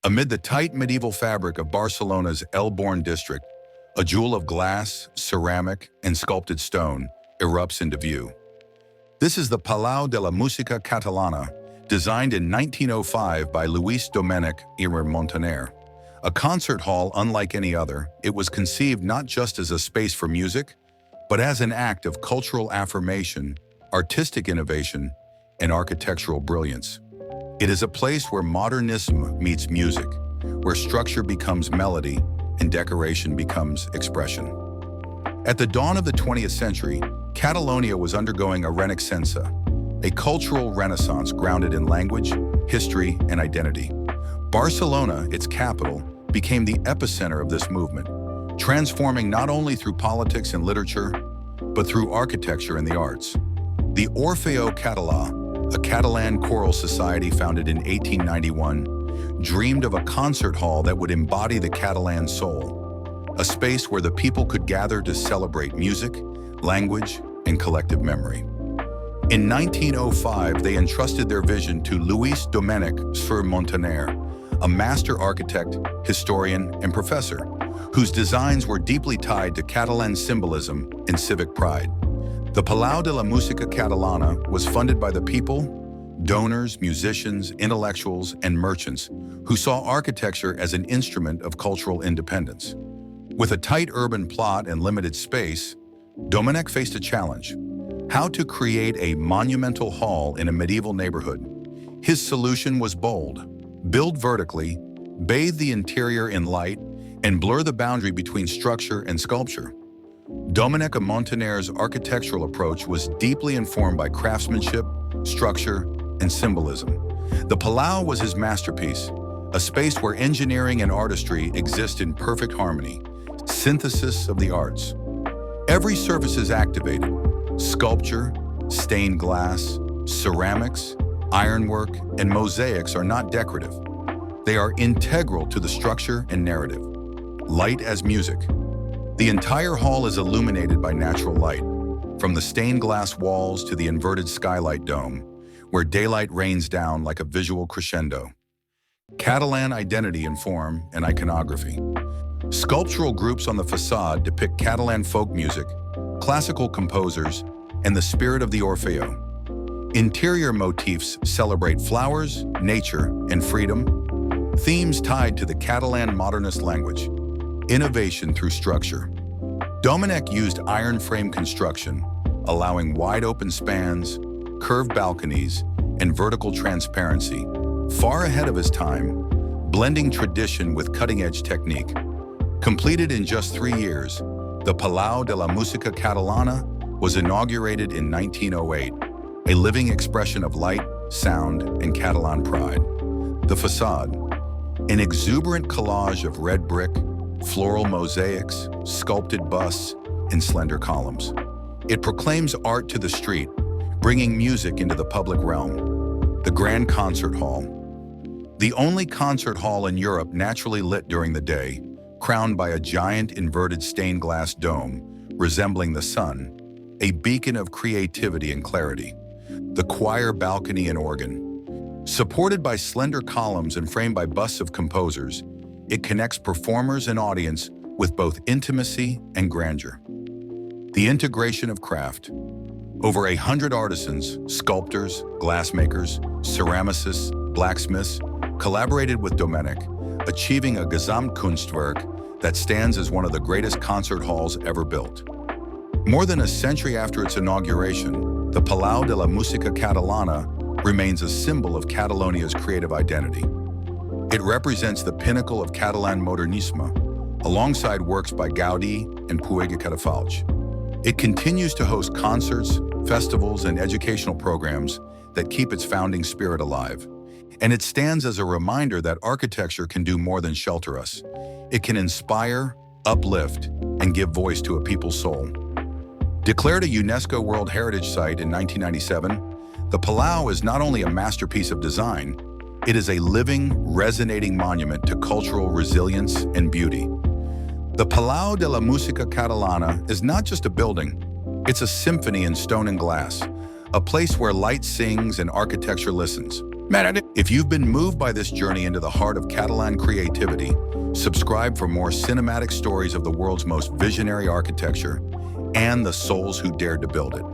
Amid the tight medieval fabric of Barcelona's El-Born district, a jewel of glass, ceramic, and sculpted stone erupts into view. This is the Palau de la Música Catalana, designed in 1905 by Lluís Domènech and Montaner. A concert hall unlike any other, it was conceived not just as a space for music, but as an act of cultural affirmation, artistic innovation, and architectural brilliance. It is a place where modernism meets music, where structure becomes melody and decoration becomes expression. At the dawn of the 20th century, Catalonia was undergoing a Renaixença, a cultural renaissance grounded in language, history, and identity. Barcelona, its capital, became the epicenter of this movement, transforming not only through politics and literature, but through architecture and the arts. The Orfeo Català, a Catalan choral society founded in 1891, dreamed of a concert hall that would embody the Catalan soul, a space where the people could gather to celebrate music, language, and collective memory. In 1905, they entrusted their vision to Lluís Domènech Montaner, a master architect, historian, and professor, whose designs were deeply tied to Catalan symbolism and civic pride. The Palau de la Música Catalana was funded by the people, donors, musicians, intellectuals, and merchants who saw architecture as an instrument of cultural independence. With a tight urban plot and limited space, Domènech faced a challenge: how to create a monumental hall in a medieval neighborhood. His solution was bold: build vertically, bathe the interior in light, and blur the boundary between structure and sculpture. Domènech and Montaner's architectural approach was deeply informed by craftsmanship, structure, and symbolism. The Palau was his masterpiece, a space where engineering and artistry exist in perfect harmony, synthesis of the arts. Every surface is activated: sculpture, stained glass, ceramics, ironwork, and mosaics are not decorative. They are integral to the structure and narrative. Light as music. The entire hall is illuminated by natural light, from the stained glass walls to the inverted skylight dome, where daylight rains down like a visual crescendo. Catalan identity in form and iconography. Sculptural groups on the facade depict Catalan folk music, classical composers, and the spirit of the Orfeo. Interior motifs celebrate flowers, nature, and freedom, themes tied to the Catalan modernist language. Innovation through structure. Domènech used iron frame construction, allowing wide open spans, curved balconies, and vertical transparency, far ahead of his time, blending tradition with cutting-edge technique. Completed in just 3 years, the Palau de la Música Catalana was inaugurated in 1908, a living expression of light, sound, and Catalan pride. The facade, an exuberant collage of red brick, floral mosaics, sculpted busts, and slender columns. It proclaims art to the street, bringing music into the public realm. The Grand Concert Hall. The only concert hall in Europe naturally lit during the day, crowned by a giant inverted stained glass dome resembling the sun, a beacon of creativity and clarity. The choir balcony and organ. Supported by slender columns and framed by busts of composers, it connects performers and audience with both intimacy and grandeur. The integration of craft. Over 100 artisans, sculptors, glassmakers, ceramicists, blacksmiths collaborated with Domènech, achieving a Gesamtkunstwerk that stands as one of the greatest concert halls ever built. More than a century after its inauguration, the Palau de la Música Catalana remains a symbol of Catalonia's creative identity. It represents the pinnacle of Catalan Modernisme, alongside works by Gaudí and Puig i Cadafalch. It continues to host concerts, festivals, and educational programs that keep its founding spirit alive. And it stands as a reminder that architecture can do more than shelter us. It can inspire, uplift, and give voice to a people's soul. Declared a UNESCO World Heritage Site in 1997, the Palau is not only a masterpiece of design, it is a living, resonating monument to cultural resilience and beauty. The Palau de la Música Catalana is not just a building, it's a symphony in stone and glass, a place where light sings and architecture listens. If you've been moved by this journey into the heart of Catalan creativity, subscribe for more cinematic stories of the world's most visionary architecture and the souls who dared to build it.